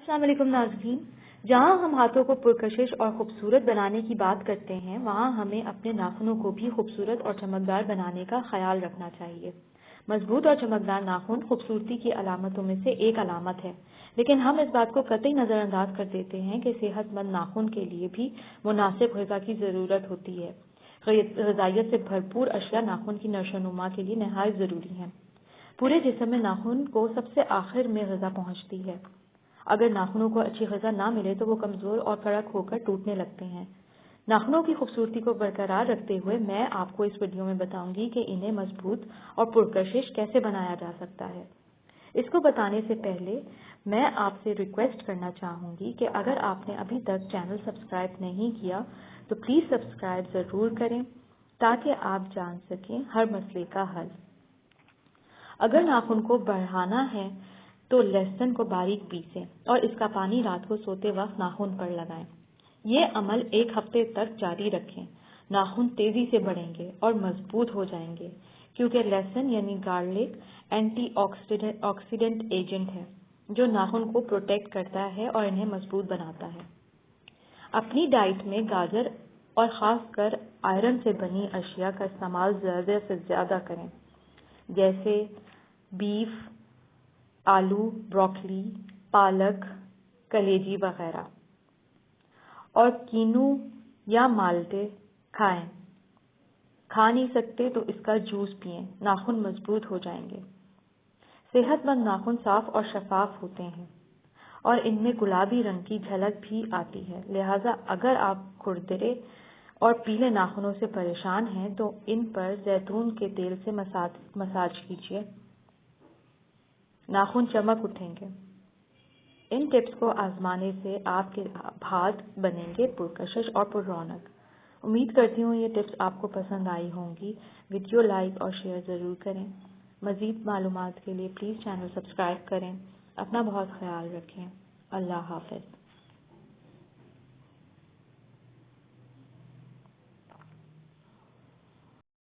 السلام علیکم ناظرین، جہاں ہم ہاتھوں کو پرکشش اور خوبصورت بنانے کی بات کرتے ہیں وہاں ہمیں اپنے ناخنوں کو بھی خوبصورت اور چمکدار بنانے کا خیال رکھنا چاہیے۔ مضبوط اور چمکدار ناخن خوبصورتی کی علامتوں میں سے ایک علامت ہے، لیکن ہم اس بات کو قطعی نظر انداز کر دیتے ہیں کہ صحت مند ناخن کے لیے بھی مناسب غذا کی ضرورت ہوتی ہے۔ غذائیت سے بھرپور اشیاء ناخن کی نشو و نما کے لیے نہایت ضروری ہیں۔ پورے جسم میں ناخن کو سب سے آخر میں غذا پہنچتی ہے۔ اگر ناخنوں کو اچھی غذا نہ ملے تو وہ کمزور اور کڑک ہو کر ٹوٹنے لگتے ہیں۔ ناخنوں کی خوبصورتی کو برقرار رکھتے ہوئے میں آپ کو اس ویڈیو میں بتاؤں گی کہ انہیں مضبوط اور پرکشش کیسے بنایا جا سکتا ہے۔ اس کو بتانے سے پہلے میں آپ سے ریکویسٹ کرنا چاہوں گی کہ اگر آپ نے ابھی تک چینل سبسکرائب نہیں کیا تو پلیز سبسکرائب ضرور کریں تاکہ آپ جان سکیں ہر مسئلے کا حل۔ اگر ناخن کو بڑھانا ہے تو لہسن کو باریک پیسیں اور اس کا پانی رات کو سوتے وقت ناخن پر لگائیں۔ یہ عمل ایک ہفتے تک جاری رکھیں۔ ناخن تیزی سے بڑھیں گے اور مضبوط ہو جائیں گے کیونکہ لہسن یعنی گارلک اینٹی آکسیڈنٹ ایجنٹ ہے جو ناخن کو پروٹیکٹ کرتا ہے اور انہیں مضبوط بناتا ہے۔ اپنی ڈائٹ میں گاجر اور خاص کر آئرن سے بنی اشیاء کا استعمال زیادہ سے زیادہ کریں، جیسے بیف، آلو، بروکلی، پالک، کلیجی وغیرہ، اور کینو یا مالٹے کھائیں۔ کھا نہیں سکتے تو اس کا جوس پئیں، ناخن مضبوط ہو جائیں گے۔ صحت مند ناخن صاف اور شفاف ہوتے ہیں اور ان میں گلابی رنگ کی جھلک بھی آتی ہے، لہٰذا اگر آپ کھردرے اور پیلے ناخنوں سے پریشان ہیں تو ان پر زیتون کے تیل سے مساج کیجیے، ناخن چمک اٹھیں گے۔ ان ٹپس کو آزمانے سے آپ کے ہاتھ بنیں گے پرکشش اور پر رونق۔ امید کرتی ہوں یہ ٹپس آپ کو پسند آئی ہوں گی۔ ویڈیو لائک اور شیئر ضرور کریں۔ مزید معلومات کے لیے پلیز چینل سبسکرائب کریں۔ اپنا بہت خیال رکھیں۔ اللہ حافظ۔